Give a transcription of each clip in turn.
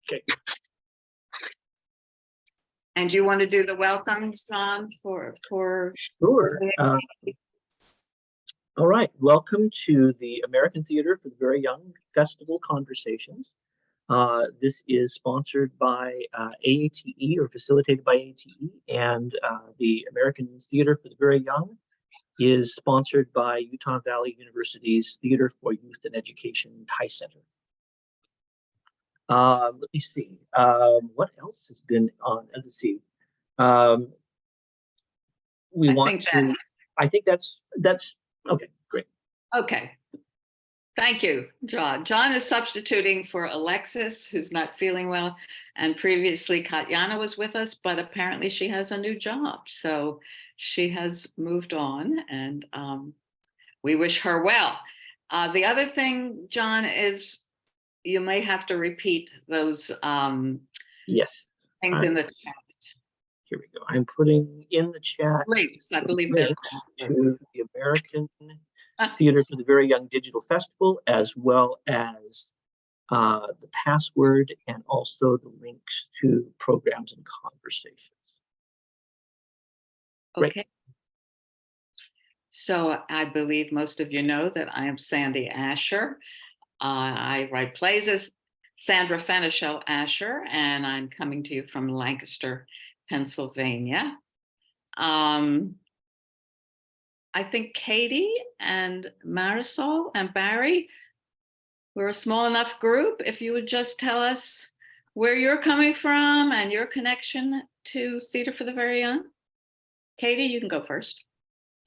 Okay. And you want to do the welcomes, John, for Sure. All right. Welcome to the American Theater for the Very Young Festival Conversations. This is sponsored by AATE, or facilitated by AATE, and the American Theater for the Very Young is sponsored by Utah Valley University's Theater for Youth and Education High Center. Let me see. What else has been on? Let's see. I think that's okay. Great. Okay. Thank you, John. John is substituting for Alexis, who's not feeling well. And previously, Katyana was with us, but apparently she has a new job. So she has moved on, and we wish her well. The other thing, John, is you may have to repeat those Yes. things in the chat. Here we go. I'm putting in the chat Links, I believe links to the American Theater for the Very Young Digital Festival, as well as the password and also the links to programs and conversations. Okay. Great. So I believe most of you know that I am Sandy Asher. I write plays as Sandra Fenichel Asher, and I'm coming to you from Lancaster, Pennsylvania. I think Katie and Marisol and Barry, we're a small enough group. If you would just tell us where you're coming from and your connection to Theater for the Very Young. Katie, you can go first.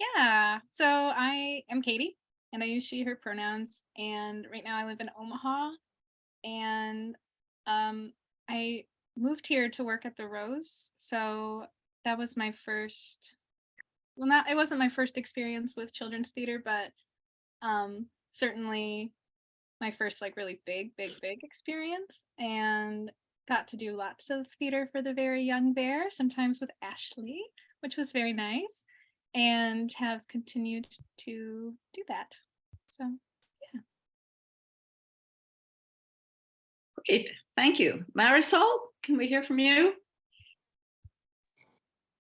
Yeah, so I am Katie, and I use she, her pronouns. And right now I live in Omaha, and I moved here to work at the Rose. So that was my first, well, it wasn't my first experience with children's theater, but certainly my first like really big experience, and got to do lots of theater for the very young there, sometimes with Ashley, which was very nice, and have continued to do that. So yeah. Great, thank you. Marisol, can we hear from you?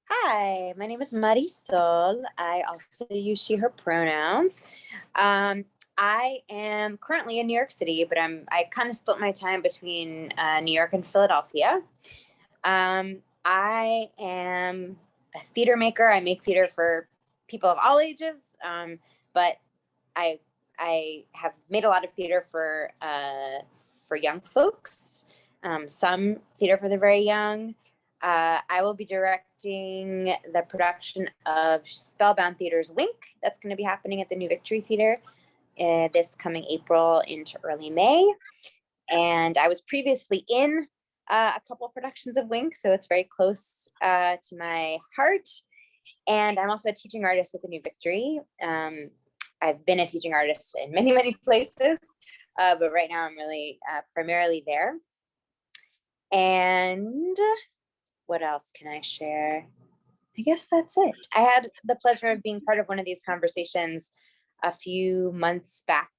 Hi, my name is Marisol. I also use she, her pronouns. I am currently in New York City, but I kind of split my time between New York and Philadelphia. I am a theater maker. I make theater for people of all ages, but I have made a lot of theater for young folks. Some theater for the very young. I will be directing the production of Spellbound Theater's Wink. That's going to be happening at the New Victory Theater this coming April into early May. And I was previously in a couple of productions of Wink, so it's very close to my heart. And I'm also a teaching artist at the New Victory. I've been a teaching artist in many places, but right now I'm really primarily there. And what else can I share? I guess that's it. I had the pleasure of being part of one of these conversations a few months back,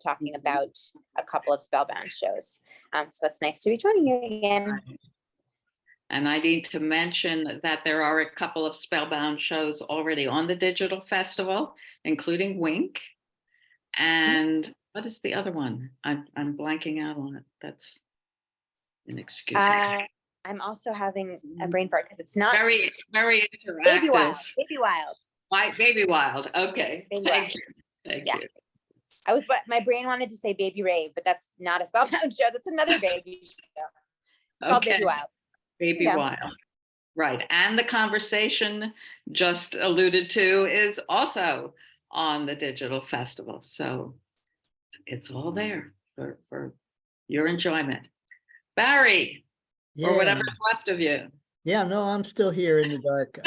talking about a couple of Spellbound shows. So it's nice to be joining you again. And I need to mention that there are a couple of Spellbound shows already on the digital festival, including Wink. And what is the other one? I'm blanking out on it. That's an excuse. I'm also having a brain fart because it's not very interactive. Baby Wild. Baby Wild. Okay. Baby Thank Wild. you. Thank Yeah. you. My brain wanted to say Baby Rave, but that's not a Spellbound show. That's another baby show. It's called Baby Wild. Baby Wild. Right. And the conversation just alluded to is also on the digital festival. So it's all there for your enjoyment. Barry, or whatever's left of you. Yeah, no, I'm still here in the dark.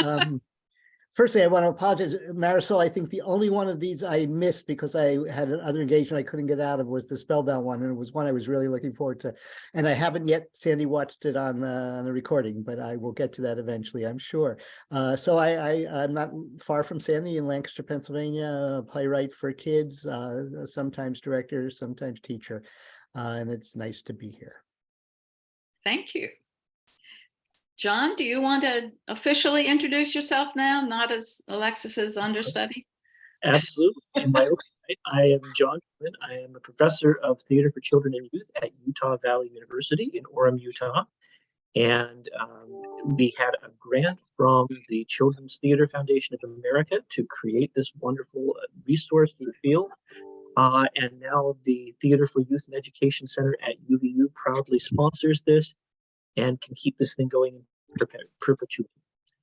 Firstly, I want to apologize, Marisol. I think the only one of these I missed because I had another engagement I couldn't get out of was the Spellbound one, and it was one I was really looking forward to. And I haven't yet, Sandy, watched it on the recording, but I will get to that eventually, I'm sure. So I'm not far from Sandy in Lancaster, Pennsylvania, playwright for kids, sometimes director, sometimes teacher, and it's nice to be here. Thank you. John, do you want to officially introduce yourself now, not as Alexis's understudy? Absolutely. In my own right, I am John Goodman. I am a professor of theater for children and youth at Utah Valley University in Orem, Utah. And we had a grant from the Children's Theater Foundation of America to create this wonderful resource for the field. And now the Theater for Youth and Education Center at UVU proudly sponsors this and can keep this thing going in perpetuity.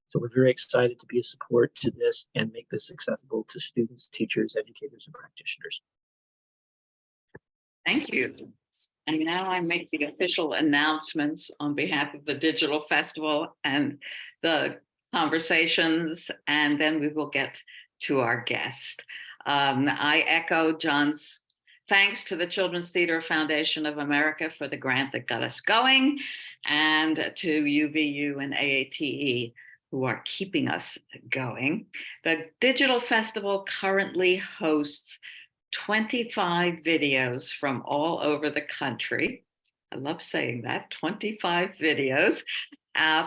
So we're very excited to be a support to this and make this accessible to students, teachers, educators, and practitioners. Thank you. And now I make the official announcements on behalf of the Digital Festival and the conversations, and then we will get to our guest. I echo John's thanks to the Children's Theater Foundation of America for the grant that got us going, and to UVU and AATE who are keeping us going. The Digital Festival currently hosts 25 videos from all over the country. I love saying that, 25 videos,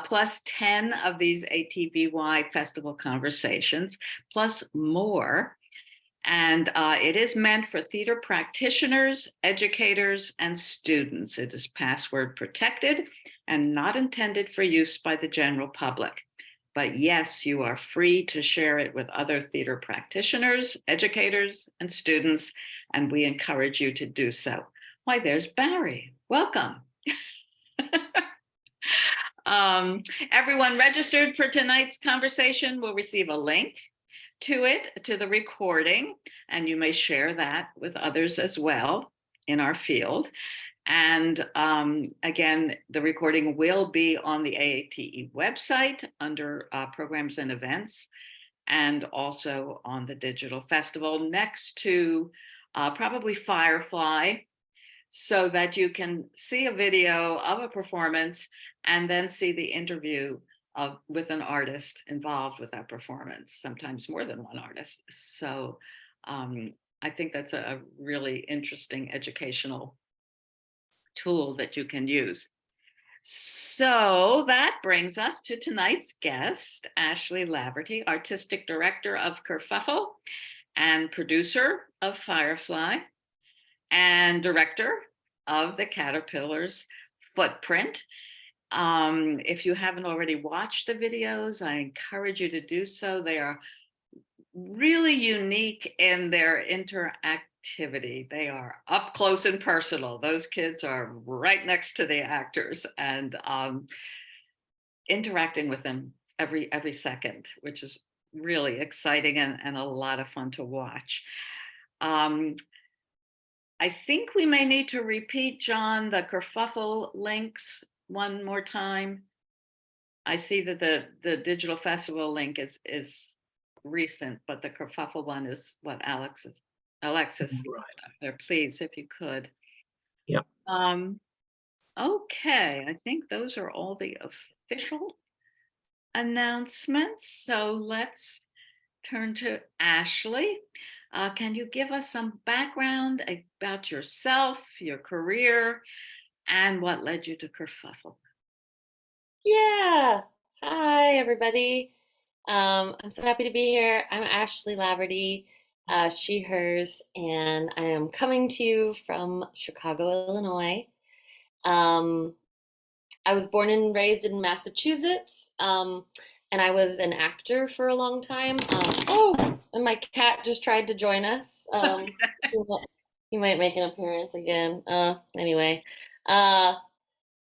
plus 10 of these ATVY festival conversations, plus more. And it is meant for theater practitioners, educators, and students. It is password protected and not intended for use by the general public. But yes, you are free to share it with other theater practitioners, educators, and students, and we encourage you to do so. Why, there's Barry. Welcome. Everyone registered for tonight's conversation will receive a link to it, to the recording, and you may share that with others as well in our field. And again, the recording will be on the AATE website under programs and events, and also on the Digital Festival next to probably Firefly, so that you can see a video of a performance and then see the interview with an artist involved with that performance, sometimes more than one artist. So I think that's a really interesting educational tool that you can use. So that brings us to tonight's guest, Ashley Laverty, Artistic Director of Kerfuffle and producer of Firefly and director of the Caterpillar's Footprint. If you haven't already watched the videos, I encourage you to do so. They are really unique in their interactivity. They are up close and personal. Those kids are right next to the actors and interacting with them every second, which is really exciting and a lot of fun to watch. I think we may need to repeat, John, the Kerfuffle links one more time. I see that the Digital Festival link is recent, but the Kerfuffle one is what Alexis, Right. there, please, if you could. Yep. Okay, I think those are all the official announcements. So let's turn to Ashley. Can you give us some background about yourself, your career, and what led you to Kerfuffle? Yeah. Hi, everybody. I'm so happy to be here. I'm Ashley Laverty, she, hers, and I am coming to you from Chicago, Illinois. I was born and raised in Massachusetts, and I was an actor for a long time. And my cat just tried to join us. He might make an appearance again. Anyway.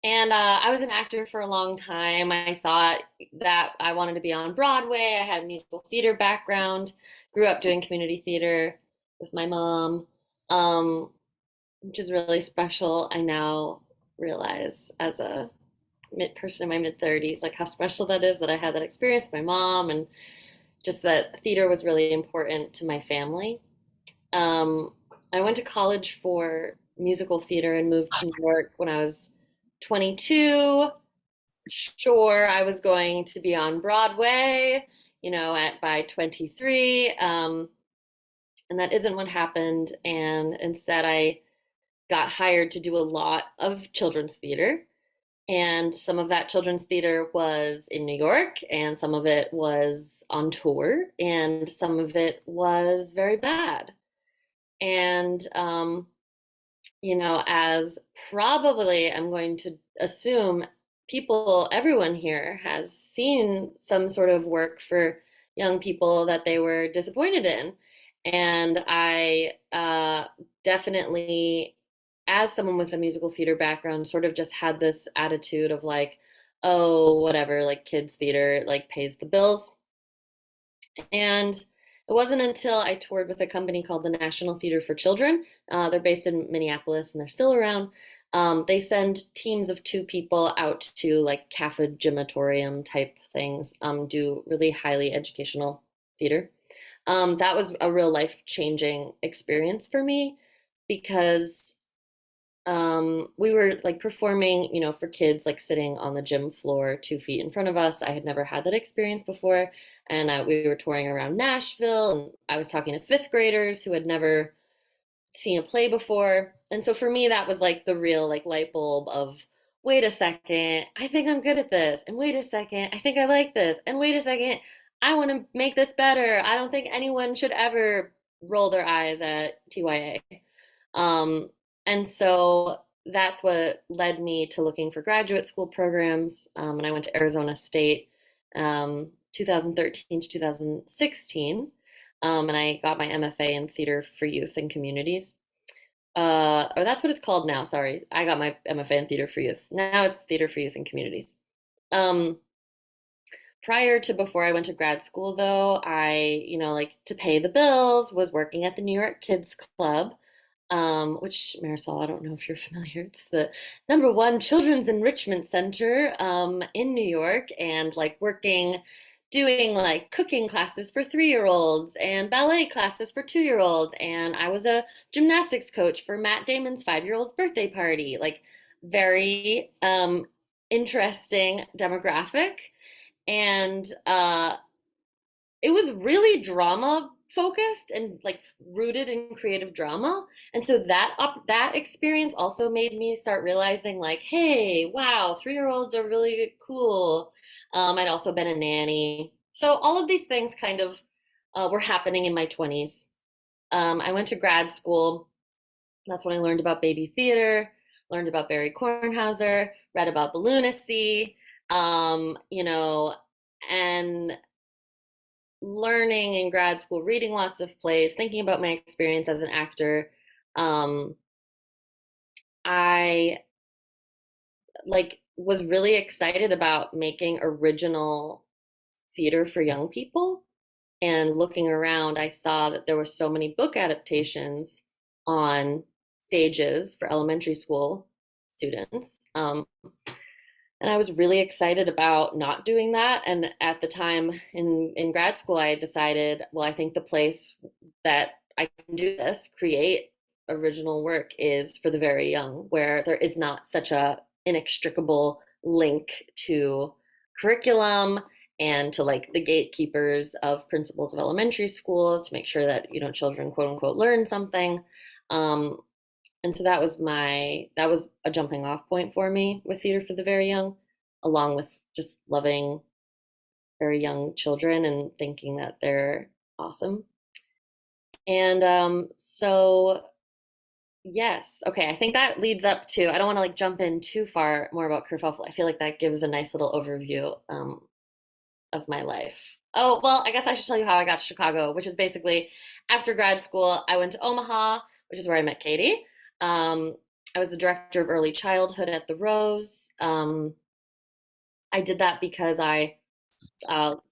And I was an actor for a long time. I thought that I wanted to be on Broadway. I had a musical theater background, grew up doing community theater with my mom, which is really special. I now realize as a person in my mid-30s, like how special that is that I had that experience with my mom, and just that theater was really important to my family. I went to college for musical theater and moved to New York when I was 22. Sure, I was going to be on Broadway, by 23. And that isn't what happened. And instead, I got hired to do a lot of children's theater. And some of that children's theater was in New York, and some of it was on tour, and some of it was very bad. And, as probably I'm going to assume everyone here has seen some sort of work for young people that they were disappointed in. And I definitely, as someone with a musical theater background, sort of just had this attitude of like, oh, whatever, like kids theater, like pays the bills. And it wasn't until I toured with a company called the National Theater for Children. They're based in Minneapolis and they're still around. They send teams of 2 people out to like CAFA gymatorium type things, do really highly educational theater. That was a real life changing experience for me because we were like performing, for kids, like sitting on the gym floor 2 feet in front of us. I had never had that experience before. And we were touring around Nashville, and I was talking to 5th graders who had never seen a play before. And so for me, that was like the real like light bulb of, wait a second, I think I'm good at this. And wait a second, I think I like this. And wait a second, I want to make this better. I don't think anyone should ever roll their eyes at TYA. And so that's what led me to looking for graduate school programs. And I went to Arizona State 2013 to 2016. And I got my MFA in Theater for Youth and Communities. Or that's what it's called now. Sorry, I got my MFA in Theater for Youth. Now it's Theater for Youth and Communities. Prior to before I went to grad school, though, I, like to pay the bills, was working at the New York Kids Club, which, Marisol, I don't know if you're familiar. It's the #1 children's enrichment center in New York, and like doing like cooking classes for 3-year-olds and ballet classes for 2-year-olds. And I was a gymnastics coach for Matt Damon's 5-year-old's birthday party. Like very interesting demographic. And it was really drama focused and like rooted in creative drama. And so that experience also made me start realizing like, hey, wow, 3-year-olds are really cool. I'd also been a nanny. So all of these things kind of were happening in my 20s. I went to grad school. That's when I learned about baby theater, learned about Barry Kornhauser, read about balloonacy, and learning in grad school, reading lots of plays, thinking about my experience as an actor. I was really excited about making original theater for young people. And looking around, I saw that there were so many book adaptations on stages for elementary school students. And I was really excited about not doing that. And at the time in grad school, I decided, well, I think the place that I can do this, create original work, is for the very young, where there is not such a inextricable link to curriculum and to like the gatekeepers of principals of elementary schools to make sure that, children quote unquote learn something. And so that was a jumping off point for me with Theater for the Very Young, along with just loving very young children and thinking that they're awesome. And so yes, okay, I think that leads up to, I don't want to like jump in too far more about Kerfuffle. I feel like that gives a nice little overview of my life. Oh, well, I guess I should tell you how I got to Chicago, which is basically after grad school, I went to Omaha, which is where I met Katie. I was the director of early childhood at the Rose. I did that because I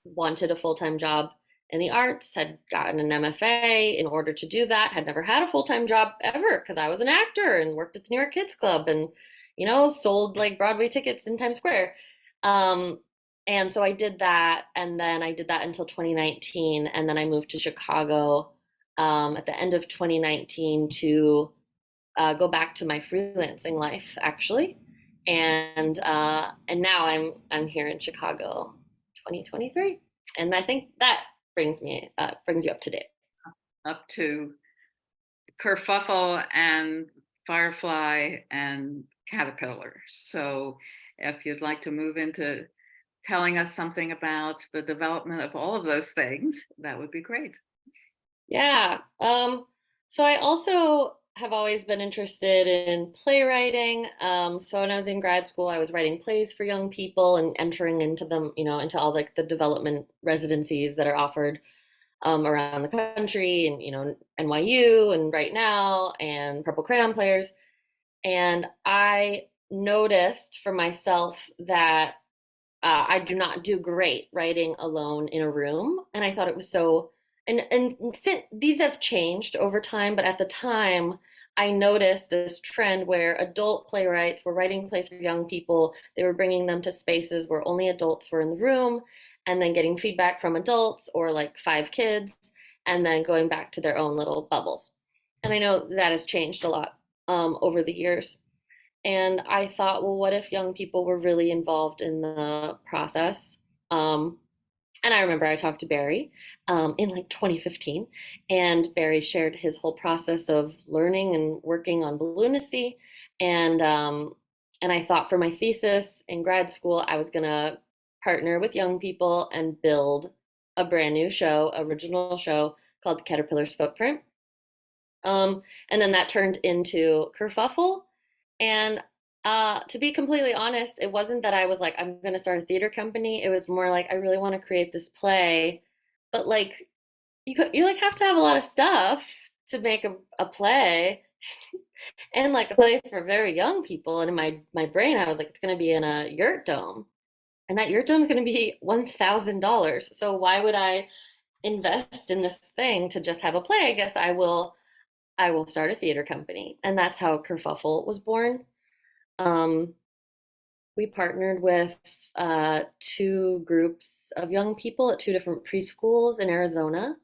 wanted a full-time job in the arts, had gotten an MFA in order to do that, had never had a full-time job ever because I was an actor and worked at the New York Kids Club and, sold like Broadway tickets in Times Square. And so I did that, and then I did that until 2019, and then I moved to Chicago at the end of 2019 to go back to my freelancing life, actually, and now I'm here in Chicago, 2023, and I think that brings you up to date. Up to Kerfuffle and Firefly and Caterpillar. So if you'd like to move into telling us something about the development of all of those things, that would be great. Yeah. So I also have always been interested in playwriting. So when I was in grad school, I was writing plays for young people and entering into them, into all like the development residencies that are offered around the country, and NYU and Right Now and Purple Crayon Players. And I noticed for myself that I do not do great writing alone in a room, and I thought it was so. And since these have changed over time, but at the time, I noticed this trend where adult playwrights were writing plays for young people. They were bringing them to spaces where only adults were in the room, and then getting feedback from adults or like 5 kids, and then going back to their own little bubbles. And I know that has changed a lot over the years. And I thought, well, what if young people were really involved in the process? And I remember I talked to Barry in like 2015, and Barry shared his whole process of learning and working on Balloonacy. And I thought for my thesis in grad school, I was gonna partner with young people and build a brand new show, original show called Caterpillar's Footprint. And then that turned into Kerfuffle. And to be completely honest, it wasn't that I was like, I'm going to start a theater company. It was more like, I really want to create this play. But like, you like have to have a lot of stuff to make a play. And like a play for very young people. And in my brain, I was like, it's going to be in a yurt dome. And that yurt dome is going to be $1,000. So why would I invest in this thing to just have a play? I guess I will start a theater company. And that's how Kerfuffle was born. We partnered with 2 groups of young people at 2 different preschools in Arizona,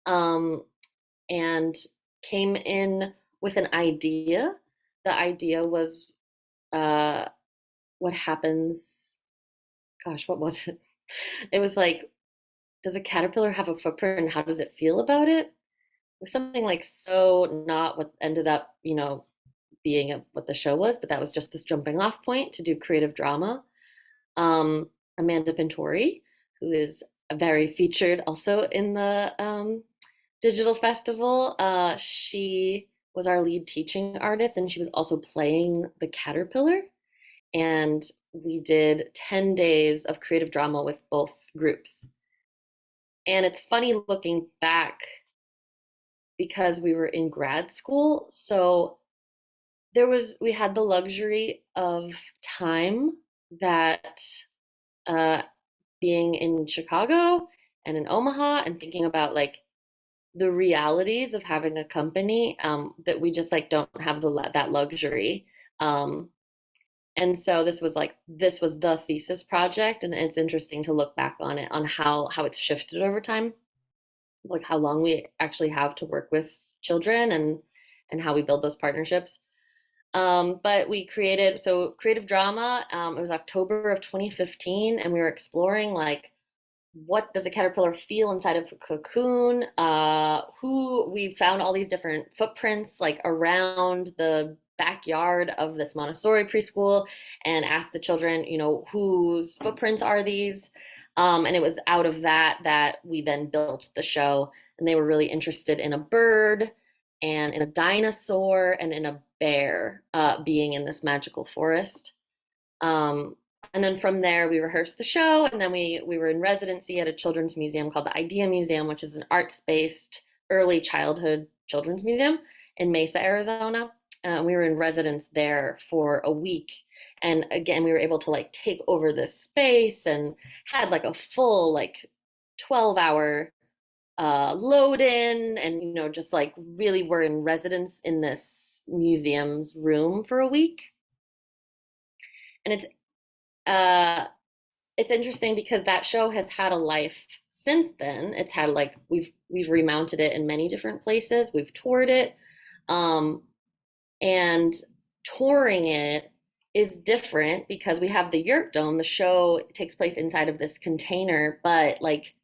and came in with an idea. The idea was what happens, gosh, what was it? It was like, does a caterpillar have a footprint and how does it feel about it? Was something like so not what ended up, being what the show was, but that was just this jumping off point to do creative drama. Amanda Pintori, who is very featured also in the digital festival, she was our lead teaching artist, and she was also playing the caterpillar. And we did 10 days of creative drama with both groups. And it's funny looking back because we were in grad school. So we had the luxury of time that being in Chicago and in Omaha and thinking about like the realities of having a company, that we just like don't have that luxury. And so this was the thesis project, and it's interesting to look back on it, on how it's shifted over time, like how long we actually have to work with children and how we build those partnerships. But we created creative drama. It was October of 2015, and we were exploring like, what does a caterpillar feel inside of a cocoon? We found all these different footprints like around the backyard of this Montessori preschool, and asked the children, whose footprints are these? And it was out of that we then built the show, and they were really interested in a bird and in a dinosaur and in a bear being in this magical forest. And then from there, we rehearsed the show, and then we were in residency at a children's museum called the Idea Museum, which is an arts-based early childhood children's museum in Mesa, Arizona. We were in residence there for a week. And again, we were able to like take over this space and had like a full like 12-hour load in, and just like really were in residence in this museum's room for a week. And it's interesting because that show has had a life since then. It's had like we've remounted it in many different places. We've toured it, and touring it is different because we have the yurt dome. The show takes place inside of this container, but like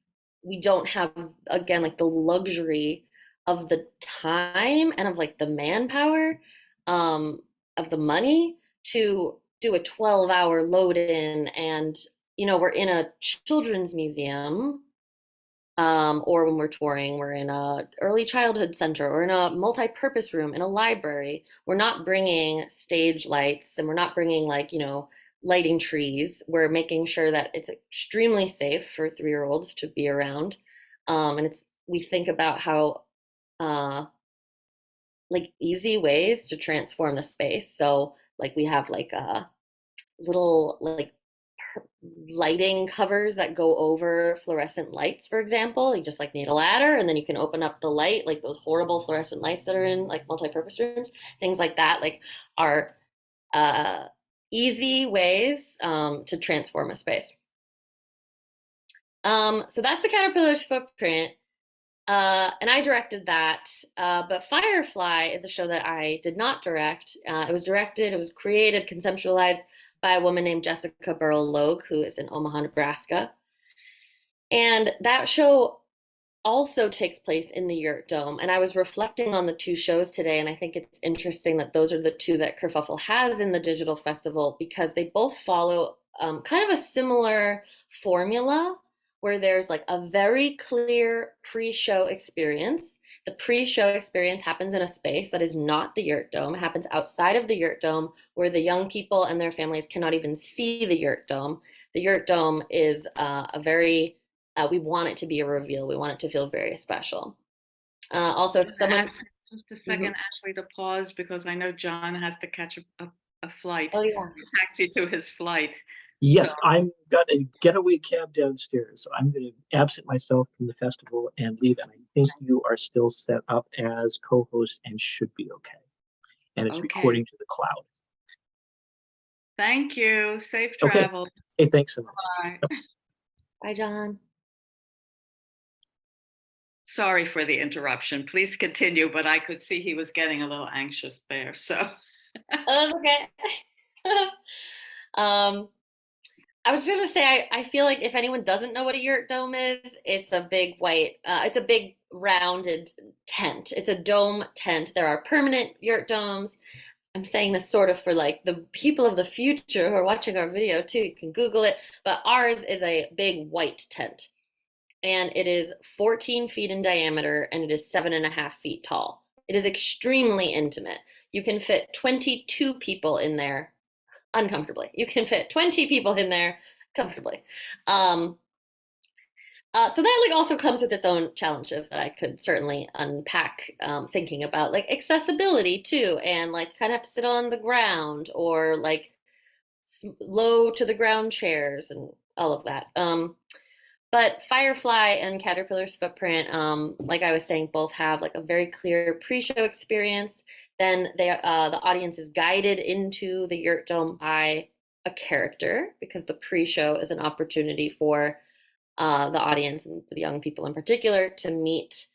we don't have, again, like the luxury of the time and of like the manpower, of the money to do a 12-hour load in and, you know, we're in a children's museum, or when we're touring, we're in a early childhood center or in a multi-purpose room in a library. We're not bringing stage lights and we're not bringing like, you know, lighting trees. We're making sure that it's extremely safe for 3-year-olds to be around. And we think about how like easy ways to transform the space. So like we have like little like lighting covers that go over fluorescent lights, for example. You just like need a ladder and then you can open up the light, like those horrible fluorescent lights that are in like multi-purpose rooms. Things like that like are easy ways to transform a space. So that's the Caterpillar's Footprint. And I directed that, but Firefly is a show that I did not direct. It was directed, it was created, conceptualized by a woman named Jessica Burrell-Logue, who is in Omaha, Nebraska. And that show also takes place in the Yurt Dome. And I was reflecting on the two shows today, and I think it's interesting that those are the two that Kerfuffle has in the digital festival because they both follow kind of a similar formula where there's like a very clear pre-show experience. The pre-show experience happens in a space that is not the Yurt Dome. It happens outside of the Yurt Dome where the young people and their families cannot even see the Yurt Dome. The Yurt Dome is we want it to be a reveal. We want it to feel very special. Also, if someone... Just a second, Ashley, to pause because I know John has to catch a flight. Oh, yeah. A taxi to his flight. Yes, So, I've got a getaway cab downstairs, so I'm going to absent myself from the festival and leave. And I think you are still set up as co-host and should be okay. And it's Okay. recording to the cloud. thank you. Safe Okay. travel. Hey, thanks so much. Bye. Bye, John. Sorry for the interruption. Please continue, but I could see he was getting a little anxious there. So Oh, that's okay. I was going to say, I feel like if anyone doesn't know what a Yurt Dome is, it's a big white, it's a big rounded tent. It's a dome tent. There are permanent Yurt Domes. I'm saying this sort of for like the people of the future who are watching our video too. You can Google it, but ours is a big white tent. And it is 14 feet in diameter and it is 7.5 feet tall. It is extremely intimate. You can fit 22 people in there uncomfortably. You can fit 20 people in there comfortably. So that like also comes with its own challenges that I could certainly unpack, thinking about like accessibility too, and like kind of have to sit on the ground or like low to the ground chairs and all of that. But Firefly and Caterpillar's Footprint, like I was saying, both have like a very clear pre-show experience. Then the audience is guided into the Yurt Dome by a character because the pre-show is an opportunity for the audience and the young people in particular to meet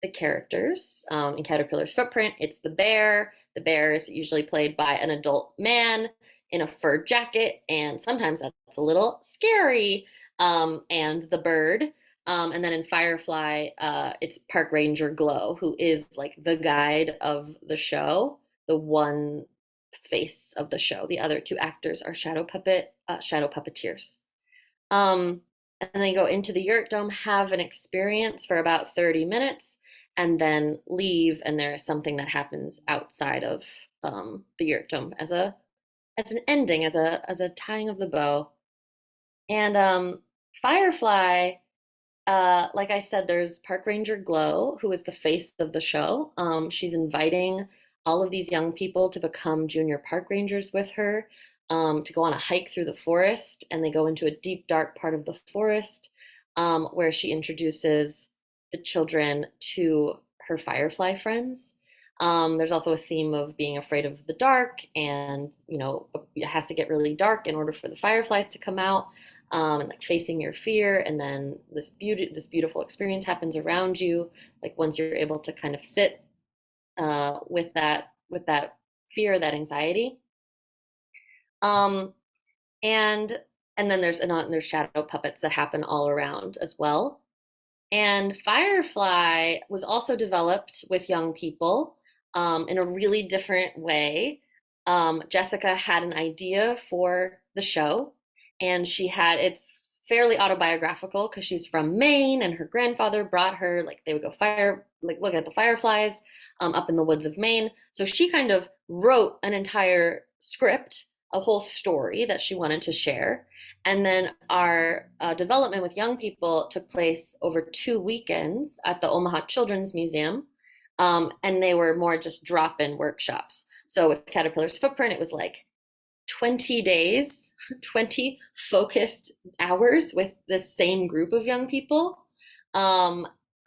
the characters. In Caterpillar's Footprint, it's the bear. The bear is usually played by an adult man in a fur jacket, and sometimes that's a little scary. And the bird. And then in Firefly, it's Park Ranger Glow, who is like the guide of the show, the one face of the show. The other two actors are shadow puppeteers. And they go into the Yurt Dome, have an experience for about 30 minutes, and then leave. And there is something that happens outside of the Yurt Dome as an ending, as a tying of the bow. And Firefly, like I said, there's Park Ranger Glow, who is the face of the show. She's inviting all of these young people to become junior park rangers with her, to go on a hike through the forest. And they go into a deep, dark part of the forest, where she introduces the children to her Firefly friends. There's also a theme of being afraid of the dark, and you know, it has to get really dark in order for the fireflies to come out. And like facing your fear, and then this beautiful experience happens around you. Like once you're able to kind of sit with that fear, that anxiety. And then there's shadow puppets that happen all around as well. And Firefly was also developed with young people in a really different way. Jessica had an idea for the show, and it's fairly autobiographical because she's from Maine, and her grandfather brought her, like, they would go look at the fireflies up in the woods of Maine. So she kind of wrote an entire script, a whole story that she wanted to share. And then our development with young people took place over 2 weekends at the Omaha Children's Museum. And they were more just drop-in workshops. So with Caterpillar's Footprint, it was like 20 days, 20 focused hours with the same group of young people,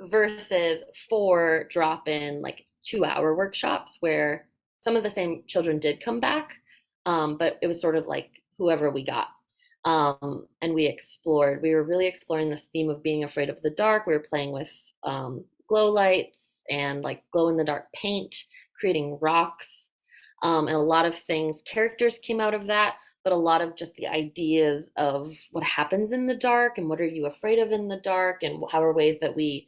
versus 4 drop-in, like 2-hour workshops where some of the same children did come back, but it was sort of like whoever we got. And we were really exploring this theme of being afraid of the dark. We were playing with glow lights and like glow in the dark paint, creating rocks. And a lot of things, characters came out of that, but a lot of just the ideas of what happens in the dark and what are you afraid of in the dark and how are ways that we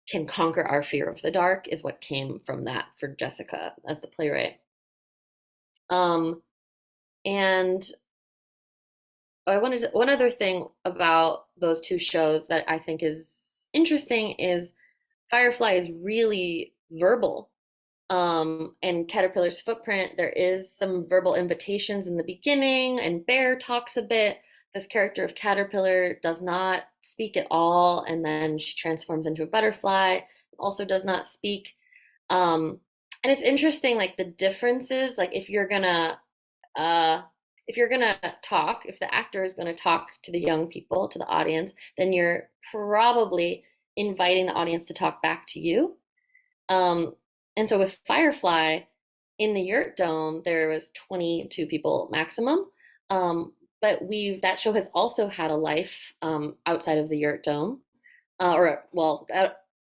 can conquer our fear of the dark is what came from that for Jessica as the playwright. And one other thing about those 2 shows that I think is interesting is Firefly is really verbal. And Caterpillar's Footprint, there is some verbal invitations in the beginning, and Bear talks a bit. This character of Caterpillar does not speak at all, and then she transforms into a butterfly, also does not speak. And it's interesting, like the differences, like if you're gonna talk, if the actor is gonna talk to the young people, to the audience, then you're probably inviting the audience to talk back to you. And so with Firefly, in the Yurt Dome, there was 22 people maximum. But that show has also had a life outside of the Yurt Dome,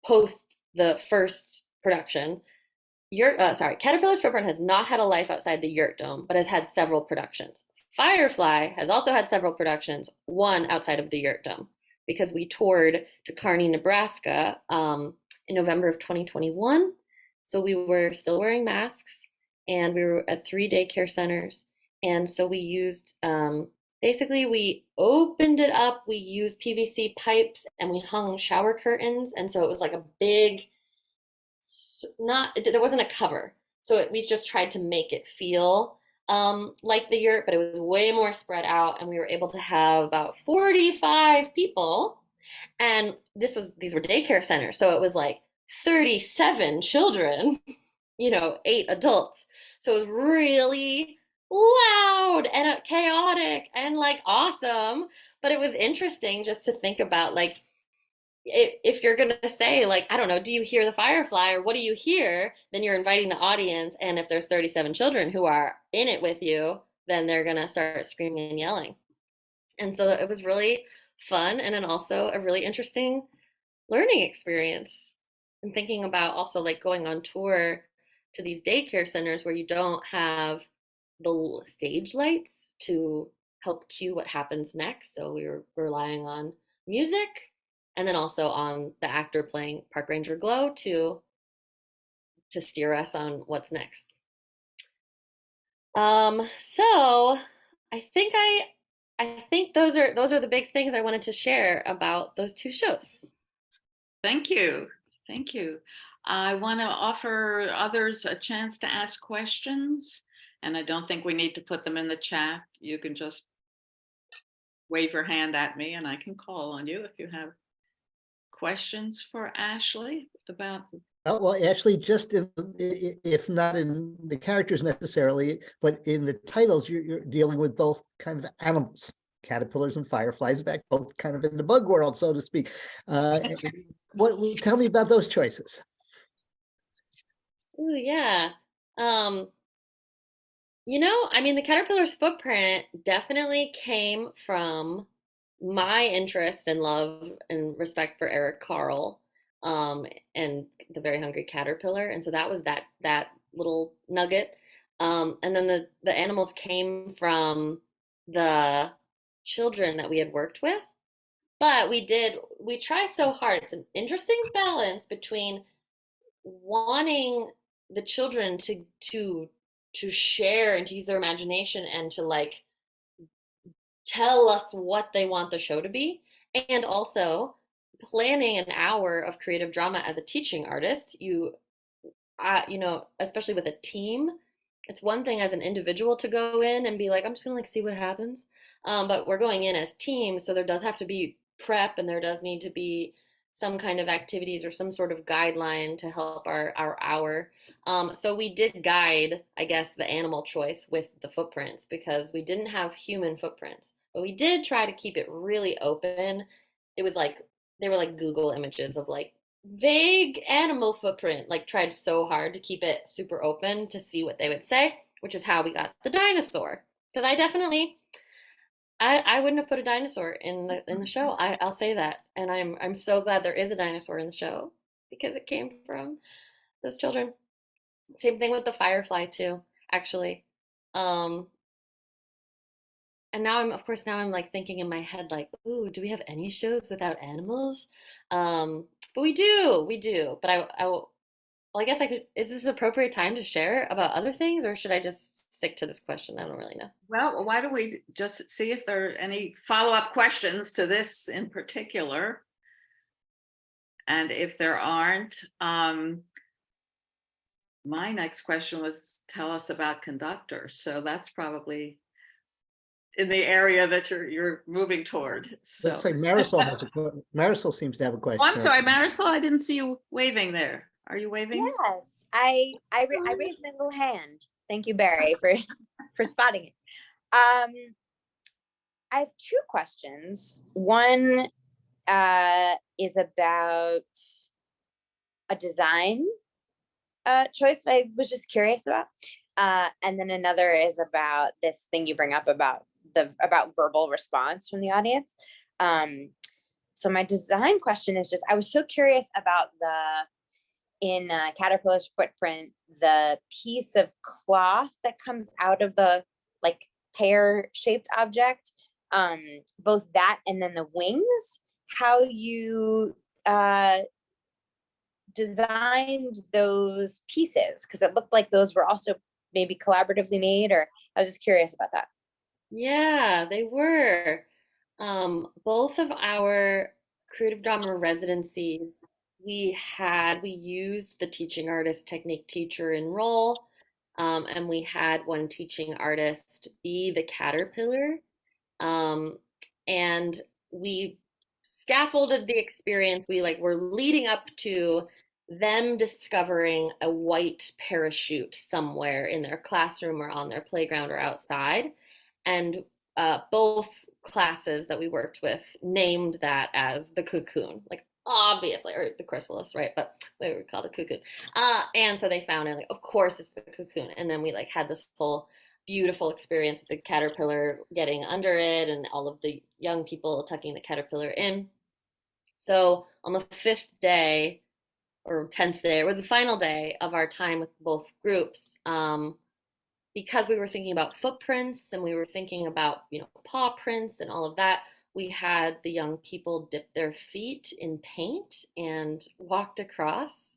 post the first production. Caterpillar's Footprint has not had a life outside the Yurt Dome, but has had several productions. Firefly has also had several productions, one outside of the Yurt Dome, because we toured to Kearney, Nebraska in November of 2021. So we were still wearing masks, and we were at 3 daycare centers. And so we used, basically we opened it up, we used PVC pipes, and we hung shower curtains. And so it was like a big, there wasn't a cover. So we just tried to make it feel like the yurt, but it was way more spread out. And we were able to have about 45 people. And these were daycare centers. So it was like 37 children, 8 adults. So it was really loud and chaotic and like awesome. But it was interesting just to think about, like, if you're going to say, like, I don't know, do you hear the firefly or what do you hear? Then you're inviting the audience. And if there's 37 children who are in it with you, then they're going to start screaming and yelling. And so it was really fun, and then also a really interesting learning experience. And thinking about also like going on tour to these daycare centers where you don't have the stage lights to help cue what happens next. So we were relying on music, and then also on the actor playing Park Ranger Glow to steer us on what's next. So I think those are the big things I wanted to share about those 2 shows. Thank you. Thank you. I want to offer others a chance to ask questions, and I don't think we need to put them in the chat. You can just wave your hand at me and I can call on you if you have questions for Ashley about. Well, Ashley, just if not in the characters necessarily, but in the titles, you're dealing with both kind of animals, caterpillars and fireflies, back both kind of in the bug world, so to speak. Tell me about those choices. Oh yeah. The Caterpillar's Footprint definitely came from my interest and love and respect for Eric Carle, and the Very Hungry Caterpillar. And so that was that little nugget. And then the animals came from the children that we had worked with. But we try so hard. It's an interesting balance between wanting the children to share and to use their imagination and to like tell us what they want the show to be. And also planning an hour of creative drama as a teaching artist, you know, especially with a team, it's one thing as an individual to go in and be like, I'm just gonna like see what happens. But we're going in as teams, so there does have to be prep and there does need to be some kind of activities or some sort of guideline to help our hour. So we did guide, I guess, the animal choice with the footprints because we didn't have human footprints, but we did try to keep it really open. It was like they were like Google images of like vague animal footprint, like tried so hard to keep it super open to see what they would say, which is how we got the dinosaur. Because I wouldn't have put a dinosaur in the show. I'll say that. And I'm so glad there is a dinosaur in the show because it came from those children. Same thing with the Firefly too, actually. Um and now I'm like thinking in my head like, ooh, do we have any shows without animals? But we do. But well, I guess I could. Is this an appropriate time to share about other things, or should I just stick to this question? I don't really know. Well, why don't we just see if there are any follow-up questions to this in particular? And if there aren't, my next question was tell us about conductors. So that's probably in the area that you're moving toward. So Looks like Marisol has Marisol seems to have a question. Oh, I'm sorry, Marisol, I didn't see you waving there. Are you waving? Yes, I raised my little hand. Thank you, Barry, for spotting it. I have two questions. One is about a design choice that I was just curious about, and then another is about this thing you bring up about verbal response from the audience. So my design question is just, I was so curious about in Caterpillar's footprint, the piece of cloth that comes out of the like pear-shaped object, both that and then the wings, how you designed those pieces, because it looked like those were also maybe collaboratively made, or I was just curious about that. Yeah, they were. Both of our creative drama residencies, we used the teaching artist technique teacher in role, and we had one teaching artist be the caterpillar. And we scaffolded the experience. We like were leading up to them discovering a white parachute somewhere in their classroom or on their playground or outside. And both classes that we worked with named that as the cocoon, like obviously, or the chrysalis, right? But we would call it cocoon. And so they found it, like, of course it's the cocoon. And then we like had this whole beautiful experience with the caterpillar getting under it and all of the young people tucking the caterpillar in. So on the 5th day or 10th day, or the final day of our time with both groups, because we were thinking about footprints and we were thinking about, you know, paw prints and all of that, we had the young people dip their feet in paint and walked across,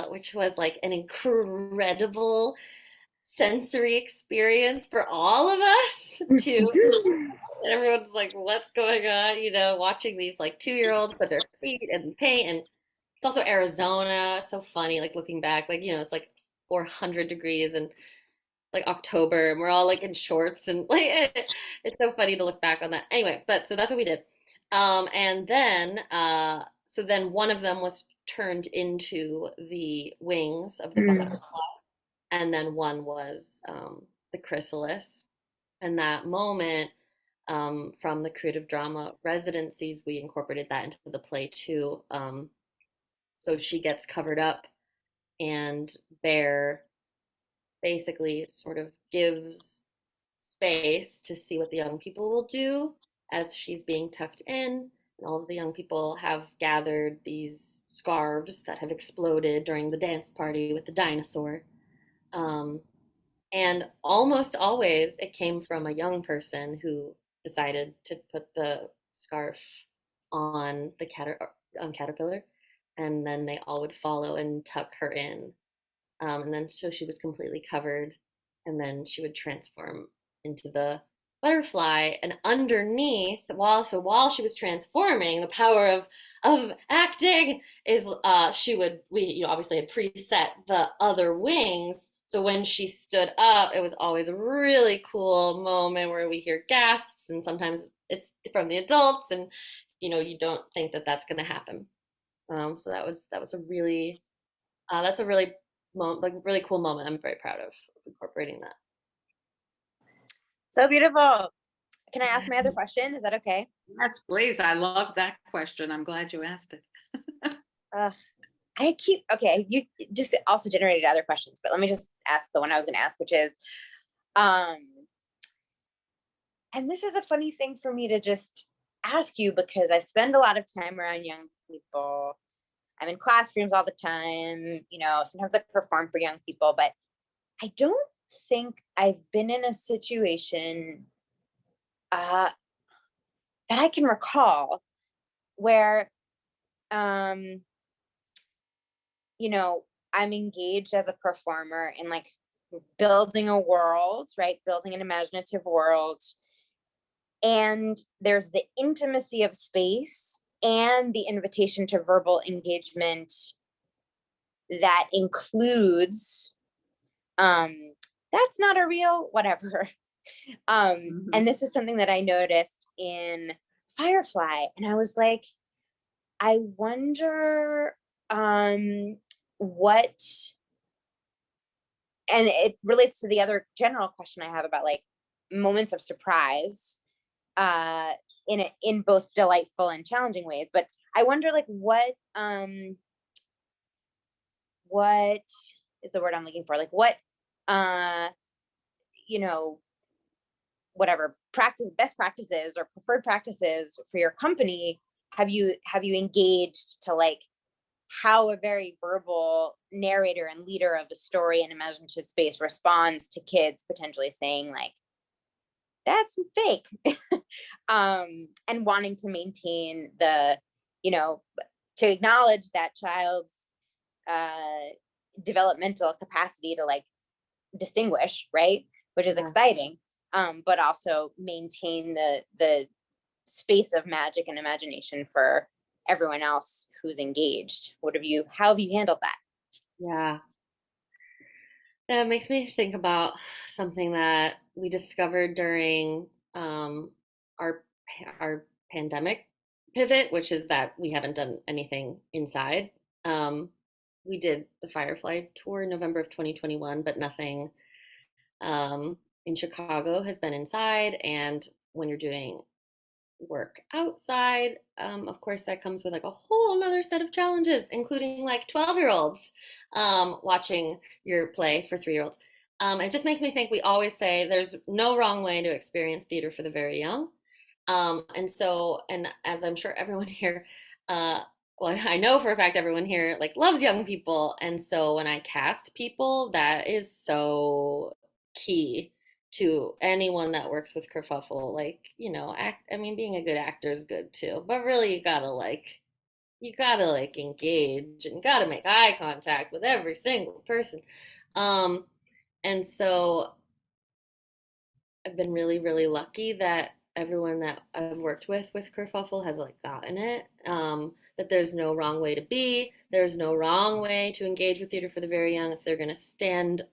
which was like an incredible sensory experience for all of us to everyone's like, what's going on, you know, watching these like 2-year-olds put their feet in paint. And it's also Arizona. It's so funny, like looking back, like, you know, it's like 400 degrees and it's like October and we're all like in shorts and like it's so funny to look back on that. Anyway, but so that's what we did. And then so then one of them was turned into the wings of the butterfly, and then one was the chrysalis. And that moment, from the creative drama residencies, we incorporated that into the play too. So she gets covered up, and Bear basically sort of gives space to see what the young people will do as she's being tucked in. And all of the young people have gathered these scarves that have exploded during the dance party with the dinosaur. And almost always it came from a young person who decided to put the scarf on the caterpillar, and then they all would follow and tuck her in. And then so she was completely covered and then she would transform into the butterfly, and underneath, while she was transforming, the power of acting is we obviously had preset the other wings, so when she stood up, it was always a really cool moment where we hear gasps, and sometimes it's from the adults, and you don't think that that's going to happen. So that's a really really cool moment. I'm very proud of incorporating that. So beautiful. Can I ask my other question? Is that okay? Yes, please. I love that question. I'm glad you asked it. You just also generated other questions, but let me just ask the one I was going to ask, which is, and this is a funny thing for me to just ask you, because I spend a lot of time around young people. I'm in classrooms all the time, sometimes I perform for young people, but I don't think I've been in a situation that I can recall where, I'm engaged as a performer in like building a world, right? Building an imaginative world. And there's the intimacy of space and the invitation to verbal engagement that includes, that's not a real whatever. And this is something that I noticed in Firefly. And I was like, I wonder what, and it relates to the other general question I have about like moments of surprise in both delightful and challenging ways. But I wonder like what is the word I'm looking for? Like what, whatever best practices or preferred practices for your company have you engaged to like how a very verbal narrator and leader of a story and imaginative space responds to kids potentially saying like, that's fake, and wanting to maintain the, to acknowledge that child's developmental capacity to like distinguish, right? Which is exciting, but also maintain the space of magic and imagination for everyone else who's engaged. How have you handled that? Yeah. That makes me think about something that we discovered during our pandemic pivot, which is that we haven't done anything inside. We did the Firefly tour in November of 2021, but nothing in Chicago has been inside. And when you're doing work outside, of course that comes with like a whole another set of challenges, including like 12-year-olds watching your play for 3-year-olds. It just makes me think, we always say there's no wrong way to experience theater for the very young. And as I'm sure everyone here, well, I know for a fact everyone here like loves young people. And so when I cast people, that is so key to anyone that works with Kerfuffle. Like, being a good actor is good too, but really you gotta engage, and you gotta make eye contact with every single person. And so I've been really, really lucky that everyone that I've worked with Kerfuffle has like gotten it. That there's no wrong way to be. There's no wrong way to engage with theater for the very young. If they're gonna stand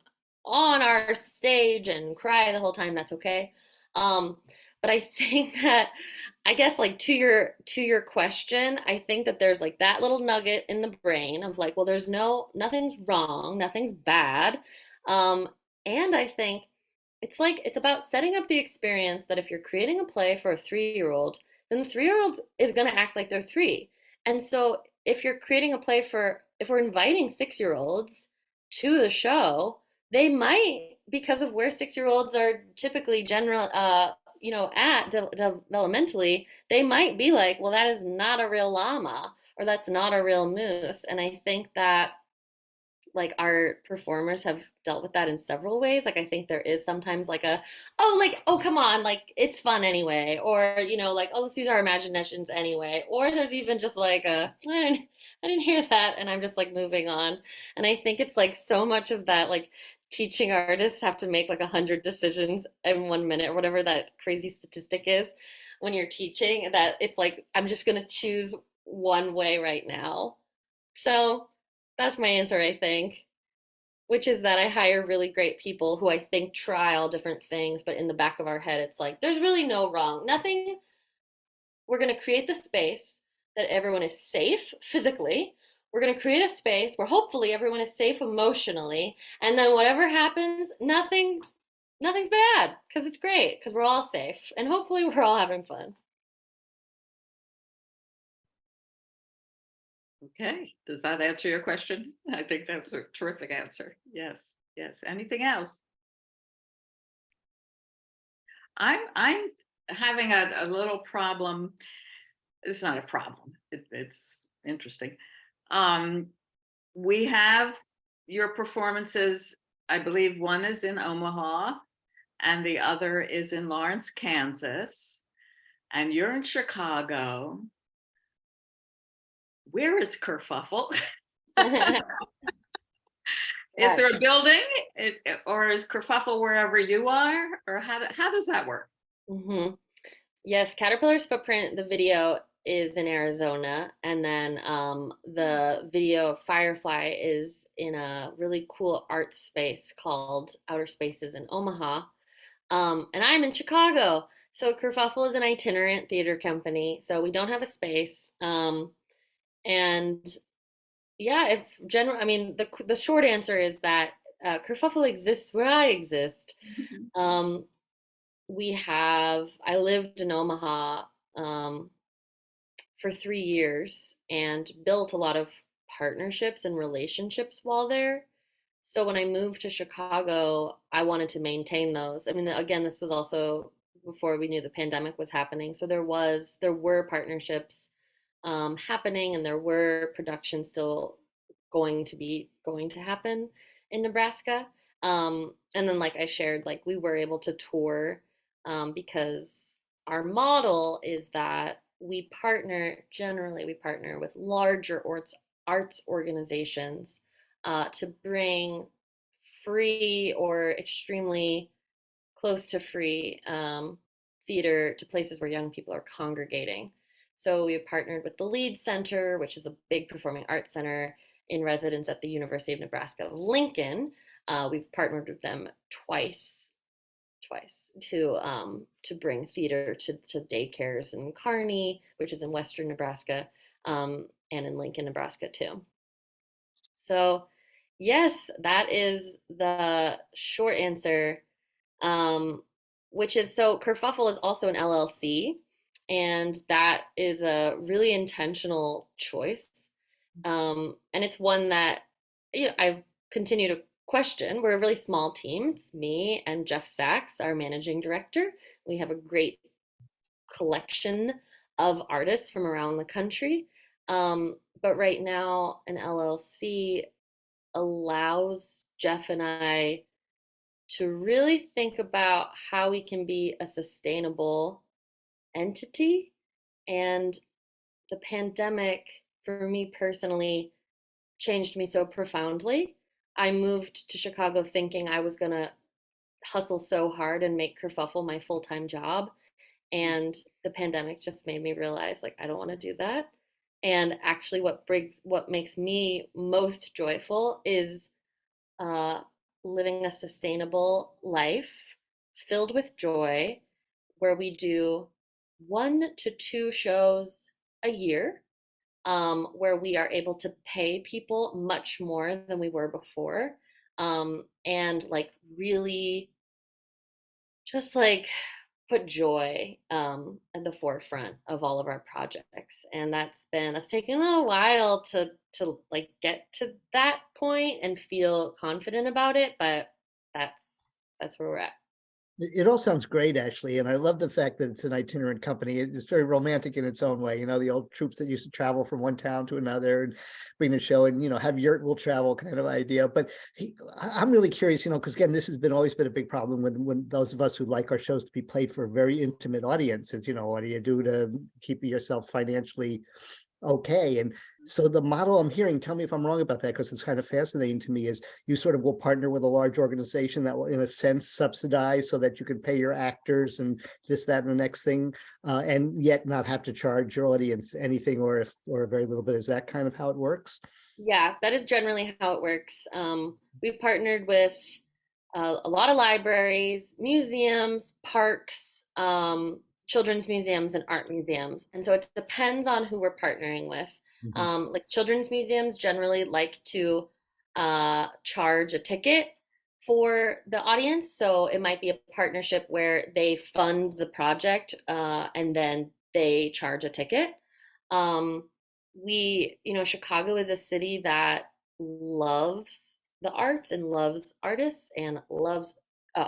on our stage and cry the whole time, that's okay. But I think that, I guess, like to your question, I think that there's like that little nugget in the brain of like, well, nothing's wrong, nothing's bad. And I think it's about setting up the experience that if you're creating a play for a 3-year-old, then the 3-year-old is going to act like they're 3. And so if you're creating a play if we're inviting 6-year-olds to the show, they might, because of where 6-year-olds are typically at developmentally, they might be like, well, that is not a real llama, or that's not a real moose. And I think that like our performers have dealt with that in several ways. Like I think there is sometimes like oh come on, like it's fun anyway, or like, oh, let's use our imaginations anyway, or there's even just like I didn't hear that, and I'm just like moving on. And I think it's like so much of that like teaching artists have to make like 100 decisions in 1 minute or whatever that crazy statistic is when you're teaching, that it's like, I'm just going to choose one way right now. So that's my answer, I think, which is that I hire really great people who I think try all different things, but in the back of our head, it's like, there's really no wrong, nothing. We're going to create the space that everyone is safe physically. We're going to create a space where hopefully everyone is safe emotionally. And then whatever happens, nothing's bad, because it's great, because we're all safe. And hopefully we're all having fun. Okay, does that answer your question? I think that was a terrific answer. Yes, yes. Anything else? I'm having a little problem. It's not a problem. It's interesting. We have your performances. I believe one is in Omaha and the other is in Lawrence, Kansas, and you're in Chicago. Where is Kerfuffle? Is there a building, or is Kerfuffle wherever you are, or how does that work? Mm-hmm. Yes, Caterpillar's footprint, the video is in Arizona, and then the video Firefly is in a really cool art space called Outer Spaces in Omaha. And I'm in Chicago. So Kerfuffle is an itinerant theater company, so we don't have a space. And yeah, I mean, the short answer is that Kerfuffle exists where I exist. I lived in Omaha for 3 years and built a lot of partnerships and relationships while there. So when I moved to Chicago, I wanted to maintain those. I mean, again, this was also before we knew the pandemic was happening. So there were partnerships happening, and there were productions still going to happen in Nebraska. And then, like I shared, like we were able to tour because our model is that generally we partner with larger arts organizations to bring free or extremely close to free theater to places where young people are congregating. So we have partnered with the Lead Center, which is a big performing arts center in residence at the University of Nebraska Lincoln. We've partnered with them twice to bring theater to daycares in Kearney, which is in western Nebraska, and in Lincoln, Nebraska too. So yes, that is the short answer. Which is, so Kerfuffle is also an LLC, and that is a really intentional choice. And it's one that I continue to question. We're a really small team. It's me and Jeff Sachs, our managing director. We have a great collection of artists from around the country. But right now, an LLC allows Jeff and I to really think about how we can be a sustainable entity. And the pandemic, for me personally, changed me so profoundly. I moved to Chicago thinking I was going to hustle so hard and make Kerfuffle my full-time job. And the pandemic just made me realize, like, I don't want to do that. And actually what makes me most joyful is living a sustainable life filled with joy, where we do 1 to 2 shows a year, where we are able to pay people much more than we were before, and like really just like put joy at the forefront of all of our projects. And that's taken a while to like get to that point and feel confident about it, but that's where we're at. It all sounds great, actually, and I love the fact that it's an itinerant company. It's very romantic in its own way. You know, the old troops that used to travel from one town to another and bring the show, and have yurt will travel kind of idea. But I'm really curious, because again, this has always been a big problem when those of us who like our shows to be played for very intimate audiences. What do you do to keep yourself financially okay? And So the model I'm hearing, tell me if I'm wrong about that, because it's kind of fascinating to me, is you sort of will partner with a large organization that will, in a sense, subsidize so that you can pay your actors and this, that, and the next thing, and yet not have to charge your audience anything or very little bit. Is that kind of how it works? Yeah, that is generally how it works. We've partnered with a lot of libraries, museums, parks, children's museums, and art museums. And so it depends on who we're partnering with. Like children's museums generally like to charge a ticket for the audience. So it might be a partnership where they fund the project and then they charge a ticket. Chicago is a city that loves the arts and loves artists and loves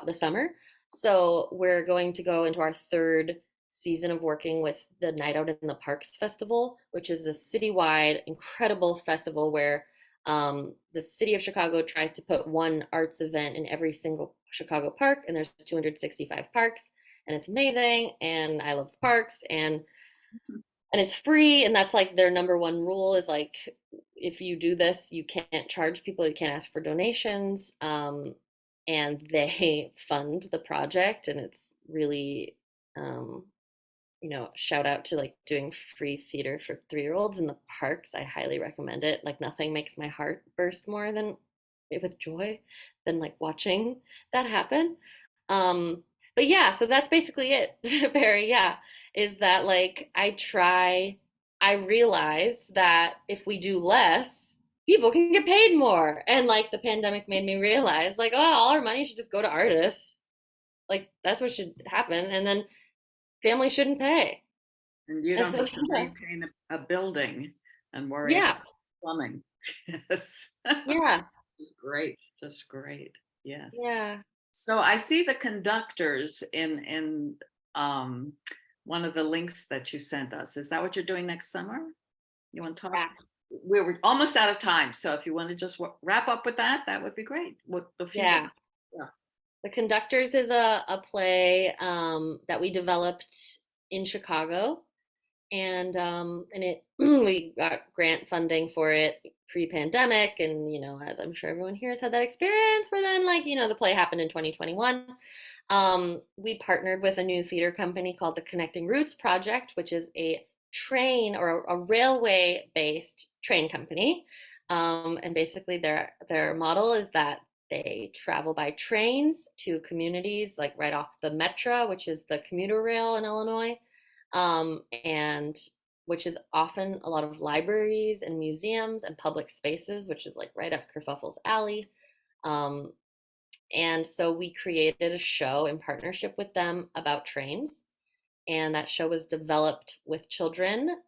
the summer. So we're going to go into our third season of working with the Night Out in the Parks Festival, which is the citywide incredible festival where the city of Chicago tries to put one arts event in every single Chicago park, and there's 265 parks, and it's amazing, and I love parks, and it's free, and that's like their number one rule is like, if you do this, you can't charge people, you can't ask for donations, and they fund the project, and it's really shout out to like doing free theater for 3-year-olds in the parks. I highly recommend it. Like nothing makes my heart burst more than with joy than like watching that happen. But yeah, so that's basically it, Barry. Yeah, is that like I realize that if we do less, people can get paid more. And like the pandemic made me realize, like, oh, all our money should just go to artists. Like that's what should happen. And then families shouldn't pay. And you And don't so, have to maintain a building and worry yeah, about plumbing. Yes. yeah, Just great. Just great. Yes. yeah. So I see the conductors in one of the links that you sent us. Is that what you're doing next summer? You want to talk? Yeah. We're almost out of time, so if you want to just wrap up with that, that would be great. What the future? Yeah. Yeah. The Conductors is a play that we developed in Chicago, and it we got grant funding for it pre-pandemic, and as I'm sure everyone here has had that experience where then the play happened in 2021. We partnered with a new theater company called the Connecting Roots Project, which is a train or a railway based train company, and basically their model is that they travel by trains to communities like right off the Metra, which is the commuter rail in Illinois, and which is often a lot of libraries and museums and public spaces, which is like right up Kerfuffle's alley. And so we created a show in partnership with them about trains. And that show was developed with children,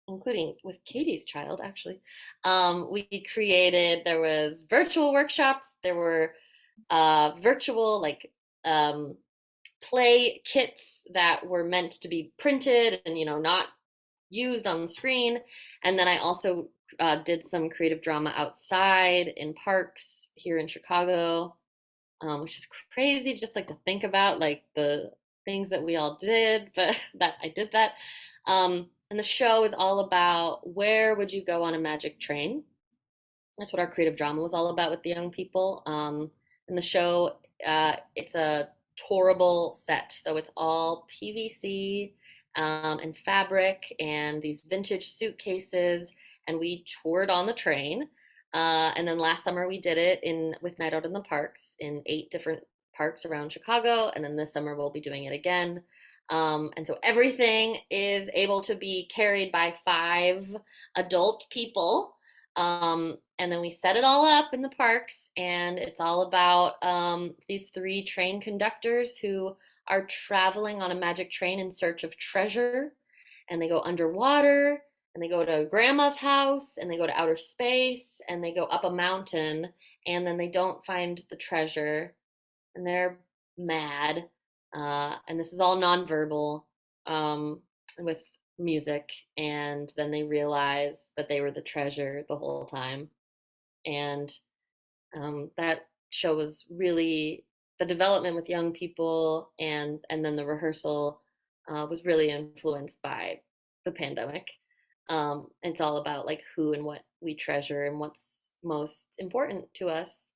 including with Katie's child, actually. There was virtual workshops, there were virtual play kits that were meant to be printed and not used on the screen. And then I also did some creative drama outside in parks here in Chicago, which is crazy just like to think about like the things that we all did, but that I did that. And the show is all about where would you go on a magic train? That's what our creative drama was all about with the young people. And the show, it's a tourable set. So it's all PVC and fabric and these vintage suitcases. And we toured on the train. And then last summer we did it with Night Out in the Parks in 8 different parks around Chicago. And then this summer we'll be doing it again. And so everything is able to be carried by 5 adult people. And then we set it all up in the parks, and it's all about these 3 train conductors who are traveling on a magic train in search of treasure. And they go underwater, and they go to grandma's house, and they go to outer space, and they go up a mountain, and then they don't find the treasure, and they're mad. And this is all nonverbal with music, and then they realize that they were the treasure the whole time. And that show was really the development with young people, and then the rehearsal was really influenced by the pandemic. It's all about like who and what we treasure and what's most important to us.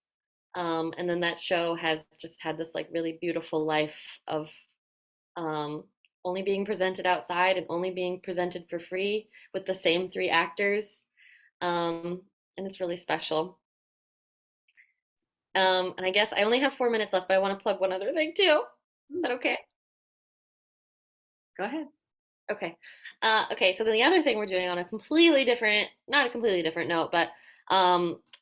And then that show has just had this like really beautiful life of only being presented outside and only being presented for free with the same 3 actors. And it's really special. And I guess I only have 4 minutes left, but I want to plug one other thing too. Is that okay? Go ahead. Okay. Okay, so then the other thing we're doing on a completely different, not a completely different note, but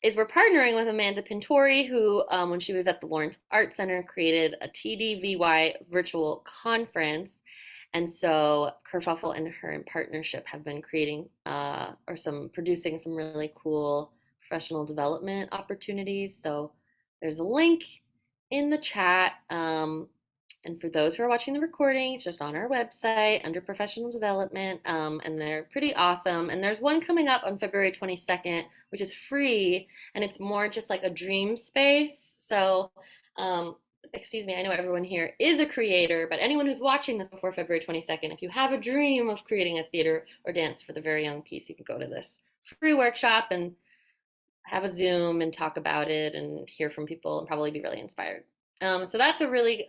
is we're partnering with Amanda Pintori, who, when she was at the Lawrence Art Center, created a TDVY virtual conference. And so Kerfuffle and her in partnership have been creating producing some really cool professional development opportunities. So there's a link in the chat. And for those who are watching the recording, it's just on our website under professional development. And they're pretty awesome. And there's one coming up on February 22nd, which is free. And it's more just like a dream space. So, excuse me, I know everyone here is a creator, but anyone who's watching this before February 22nd, if you have a dream of creating a theater or dance for the very young piece, you can go to this free workshop and have a Zoom and talk about it and hear from people and probably be really inspired. So that's a really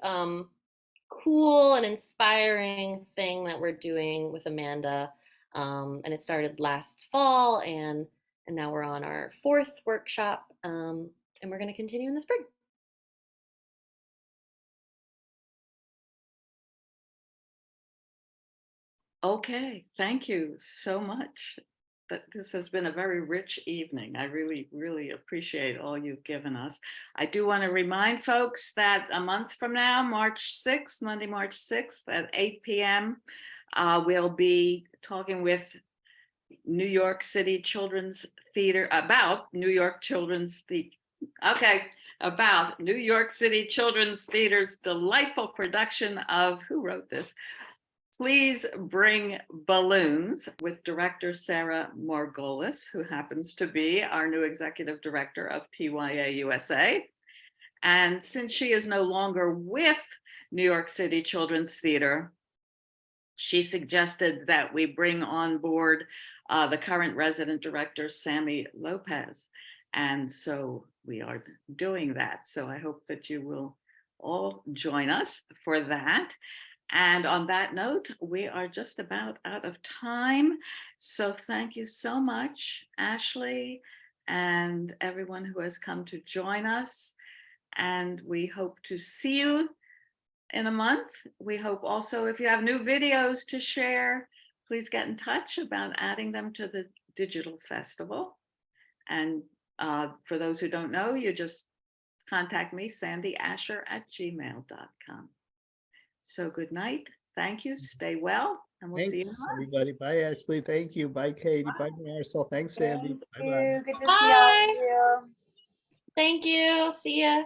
cool and inspiring thing that we're doing with Amanda. And it started last fall, and now we're on our 4th workshop, and we're going to continue in the spring. Okay, thank you so much. But this has been a very rich evening. I really, really appreciate all you've given us. I do want to remind folks that a month from now, March 6th, Monday, March 6th at 8 p.m., we'll be talking with New York City Children's Theater about New York Children's Theater. Okay, about New York City Children's Theater's delightful production of, who wrote this? Please Bring Balloons, with director Sarah Margolis, who happens to be our new executive director of TYA USA. And since she is no longer with New York City Children's Theater, she suggested that we bring on board the current resident director, Sammy Lopez. And so we are doing that. So I hope that you will all join us for that. And on that note, we are just about out of time. So thank you so much, Ashley, and everyone who has come to join us. And we hope to see you in a month. We hope also, if you have new videos to share, please get in touch about adding them to the digital festival. And for those who don't know, you just contact me, sandyasher@gmail.com. So good night. Thank you. Stay well. And we'll see you Thanks, tomorrow. everybody. Bye, Ashley. Thank you. Bye, Katie. Bye, Marisol. Thanks, Sandy. Thank Bye-bye. you. Good to see all of you. Thank you. See ya.